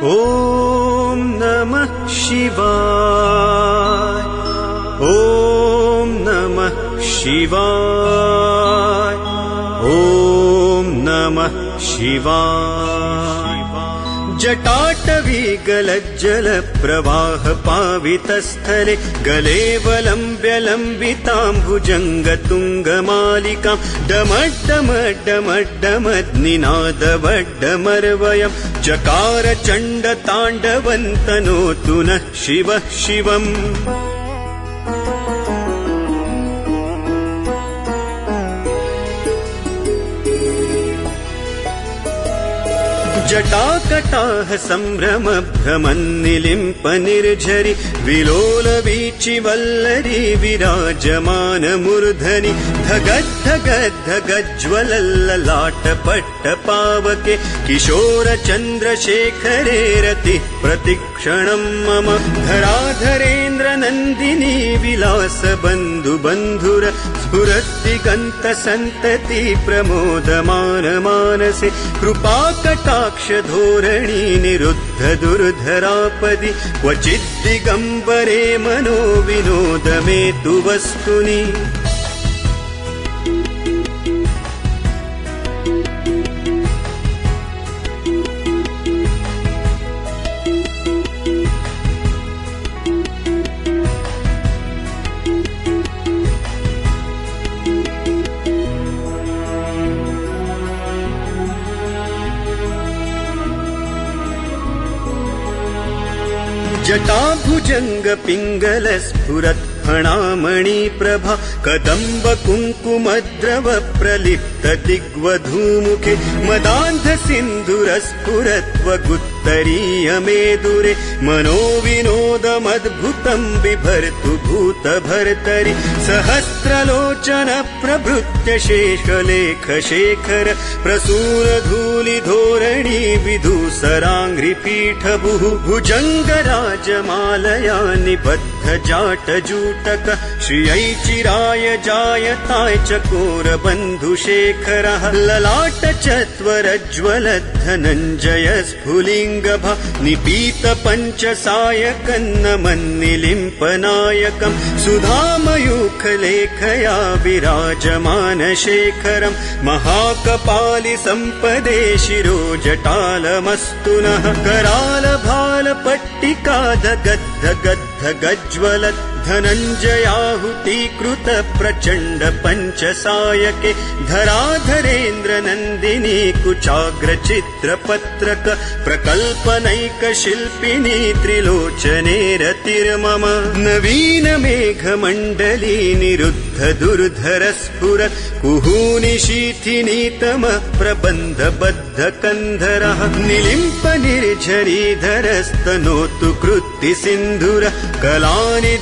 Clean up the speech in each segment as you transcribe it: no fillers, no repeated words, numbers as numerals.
ॐ नमः शिवाय। ॐ नमः शिवाय। ॐ नमः शिवाय। जटाटवी गलज्जल प्रवाह पावितस्थले गलेवलम्ब्य लम्बिताम्बुजङ्गतुङ्गमालिकां डमड्डमड्डमड्डमद्निनादवड्डमर्वयं चकार चण्डताण्डवन्तनोतु नः शिवः शिवम्। जटाकटाह सम्भ्रम भ्रमन्निलिम्प निर्झरि विलोल वीचि वल्लरी विराजमान मूर्धनि धगद्धगद्धगज्ज्वलल्ललाट पट्ट पावके किशोर चन्द्रशेखरे रतिः प्रतिक्षणं मम धराधरेन्द्र नन्दिनी विलास बन्धु बन्धुर स्फुरद्दिगन्त सन्तति प्रमोदमान मानसे कृपाकटाक्ष धोरणी निरुद्ध दुर्धरापदि क्वचिद्दिगम्बरे मनो विनोद मे तु वस्तुनि। जटाभुजंग पिंगल स्फुरत् फणामणि प्रभा कदम्ब कुङ्कुमद्रव प्रलिप्त दिग्वधूमुखे मदान्ध सिन्धुर स्फुरत्वगुत्तरीय मेदुरे मनो विनोदमद्भुतं बिभर्तु भूत भर्तरि सहस्रलोचन प्रभृत्य शेषलेख शेखर प्रसूर धूलि धोरणी विधूसराङ्घ्रिपीठ भुजङ्गराजमालया निबद्ध जाटजूटक श्रियै चिराय जायताय चकोर बन्धुशेखरः ललाट चत्वरज्ज्वल धनञ्जय स्फुलिङ्गभा निपीत पञ्चसायकन्नमन्निलिम्पनायकं सुधामयूखलेखया विराजमान शेखरं महाकपालि सम्पदे शिरो जटालमस्तु नः कराल भाल पट्टिका धगद्ध गद्ध गज्ज्वलत् धनञ्जयाहुतीकृत प्रचण्ड पञ्चसायके धराधरेन्द्र नन्दिनी कुचाग्र चित्रपत्रक प्रकल्पनैक शिल्पिनी त्रिलोचने रतिर्मम नवीन मेघमण्डली निरुद्ध दुर्धर स्फुरत् कुहूनि शीथिनीतम प्रबन्ध बद्ध कन्धरः निलिम्प निर्झरीधरस्तनोतु कृत्ति सिन्धुर कलानि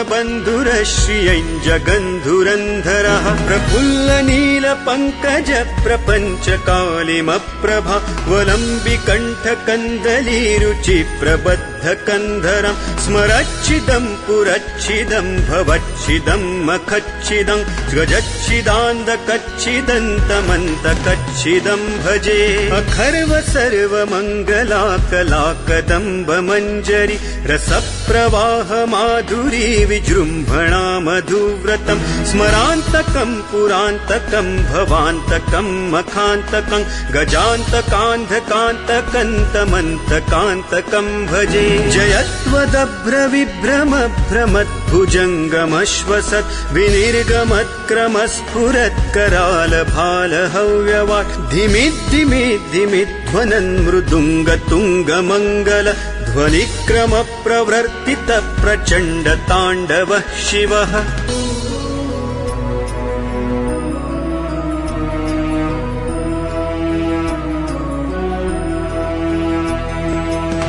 बन्धुर श्रियञ्ज गन्धुरन्धरः प्रफुल्ल नील पङ्कज प्रपञ्च कालिमप्रभा वलम्बिकण्ठ कन्दली रुचि प्रबद्ध कन्धरं स्मरच्छिदं पुरच्छिदं भवच्छिदं मखच्छिदं गजच्छिदान्द कच्छिदन्तमन्त कच्छिदं भजे अखर्व सर्वमङ्गला कला कदम्ब मञ्जरी रसप्रवाह माधुरी विजृम्भणा मधुव्रतं स्मरान्तकं पुरान्तकं भवान्तकं मखान्तकं गजान्तकान्धकान्तकन्तमन्तकान्तकं भजे जयत्वदभ्र विभ्रम भ्रमद्भुजङ्गमश्वसत् विनिर्गमत्क्रमस्फुरत् कराल भाल हव्यवाट् धिमिद्धिमिद्धिमिध्वनन् मृदुङ्गतुङ्गमङ्गल ध्वनिक्रम प्रवर्तित प्रचण्ड ताण्डवः शिवः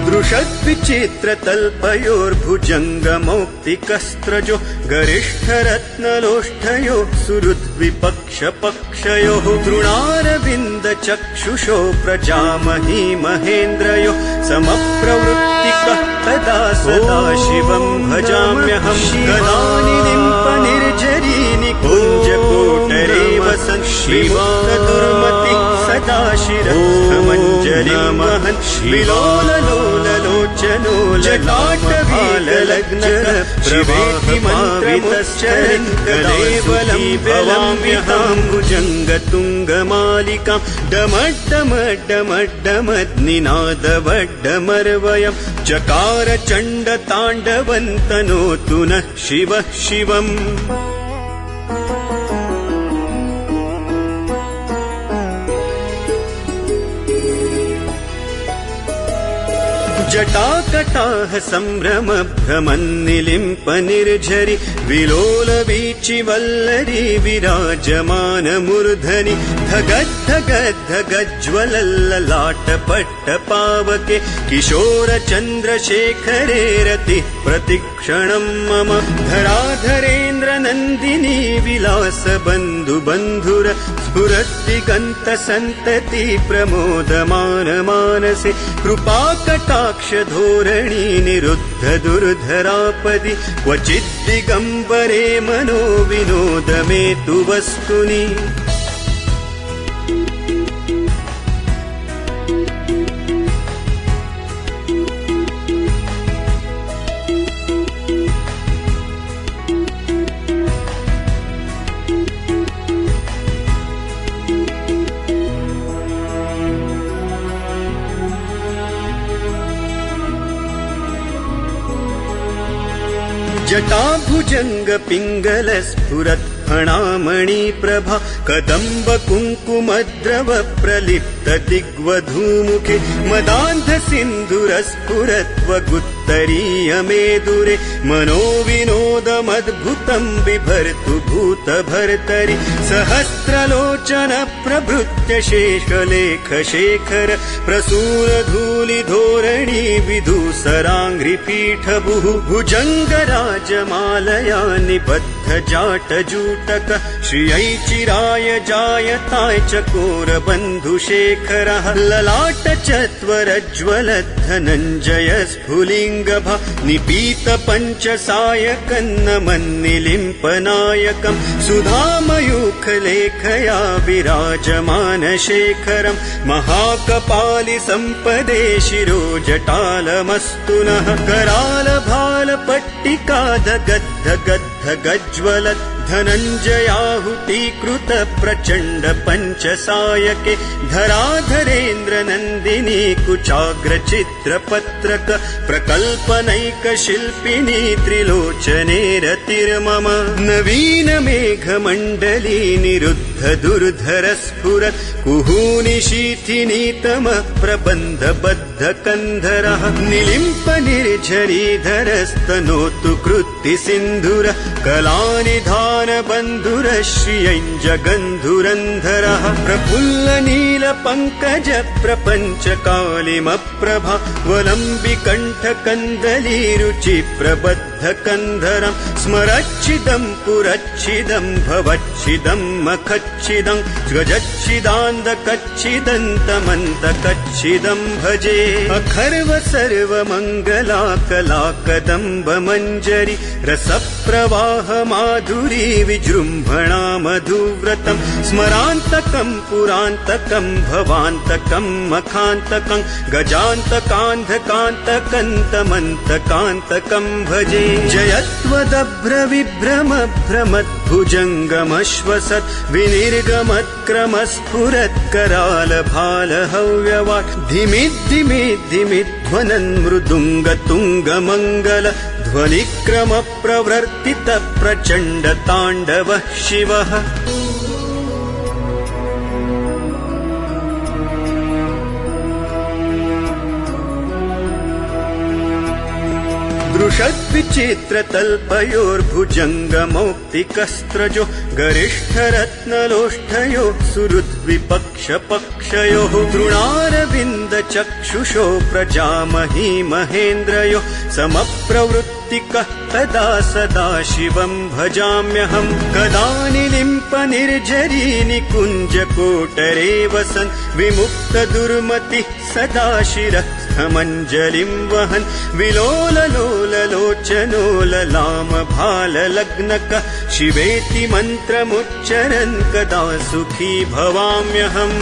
दृशद्विचित्रतल्पयोर्भुजङ्गमौक्तिकस्त्रजो गरिष्ठरत्नलोष्ठयो सुहृद्विपक्षपक्षयोः तृणारविन्दचक्षुषो प्रजामही महेन्द्रयो समप्रवृत्तिकः तदा सदा शिवं भजाम्यहं गदानिलिम्प निर्झरी निकुञ्जकोटरे वसन् विमुक्तदुर्मतिः सदा शिरस्थमञ्जलिं वहन् विलोललोललोचनो जटाटवीलग्नकर प्रवेति मन्त्रमुच्चरन् कलेवलं भवाम्यहं भुजङ्गतुङ्गमालिकां डमड्डमड्डमड्डमद्निनादवड्डमर्वयं चकार चण्डताण्डवन्तनोतु नः शिवः शिवम् जटाकटाह सम्भ्रम भ्रमन्निलिम्प निर्झरि विलोलवीचिवल्लरी विराजमान मूर्धनि धगद्धगद्धगज्ज्वलल्ललाटपट्टपावके किशोर चन्द्रशेखरे रतिः प्रतिक्षणं मम धराधरेन्द्र नन्दिनी विलास बन्धु बन्धुर स्फुरद्दिगन्त सन्तति प्रमोदमान मानसे कृपाकटाक्ष धोरणी निरुद्ध दुर्धरापदि क्वचिद्दिगम्बरे मनो विनोद मे तु वस्तुनि जटाभुजंग पिंगल स्फुरत् फणामणि प्रभा कदम्ब कुङ्कुमद्रव प्रलिप्त दिग्वधूमुखे मदान्ध सिन्धुर स्फुरत्वगुत्तरीय मेदुरे मनो विनोदमद्भुतं बिभर्तु भूत भर्तरि सहस्रलोचन प्रभृत्य शेषलेख शेखर प्रसूर धूलि धोरणी विधूसराङ्घ्रिपीठ भुजङ्गराजमालया निबद्ध जाटजूटक श्रियै चिराय जायताय चकोर बन्धुशेखरः ललाट चत्वरज्ज्वल धनञ्जय स्फुलिङ्गभा निपीत पञ्चसायकन्नमन्निलिम्पनायकं सुधामयूखलेखया विराजमान शेखरं महाकपालि सम्पदे शिरो जटालमस्तु नः कराल भाल पट्टिका गद्ध गज्ज्वल धनञ्जयाहुतीकृत प्रचण्ड पञ्चसायके धराधरेन्द्र नन्दिनी कुचाग्र चित्रपत्रक प्रकल्पनैक शिल्पिनी त्रिलोचने रतिर्मम नवीन मेघमण्डली निरुद्ध दुर्धर स्फुरत् कुहूनि शीथिनीतम प्रबन्ध बद्ध कन्धरः निलिम्प निर्झरीधरस्तनोतु कृत्ति सिन्धुर कलानि बन्धुर श्रियञ्जगन्धुरन्धरः प्रफुल्ल नील पङ्कज प्रपञ्च कालिमप्रभा वलम्बिकण्ठ कन्दली रुचि प्रबद्ध कन्धरं स्मरच्छिदं पुरच्छिदं भवच्छिदं मखच्छिदं गजच्छिदान्दकच्छिदन्तमन्तकच्छिदं भजे अखर्व सर्वमङ्गला कला कदम्ब मञ्जरी रसप्रवाह माधुरी विजृम्भणा मधुव्रतं स्मरान्तकं पुरान्तकं भवान्तकं मखान्तकं गजान्तकान्धकान्तकन्तमन्तकान्तकं भजे जयत्वदभ्रविभ्रम भ्रमद्भुजङ्गमश्वसत् विनिर्गमत्क्रमस्फुरत् कराल भाल हव्यवाट् धिमिद्धिमिद्धिमिध्वनन् मृदुङ्गतुङ्गमङ्गल ध्वनिक्रम प्रवर्तित प्रचण्ड ताण्डवः शिवः दृशद्विचित्रतल्पयोर्भुजङ्गमौक्तिकस्त्रजो गरिष्ठरत्नलोष्ठयो सुहृद्विपक्षपक्षयोः तृणारविन्दचक्षुषो प्रजामही महेन्द्रयो समप्रवृत्तिकः तदा सदा शिवं भजाम्यहं कदा निलिम्प निर्झरी निकुञ्जकोटरे वसन् विमुक्तदुर्मतिः सदा शिरस्थमञ्जलिं वहन् विलोललोललोचनो ललाम भाललग्नकः शिवेति मन्त्रमुच्चरन् कदा सुखी भवाम्यहम्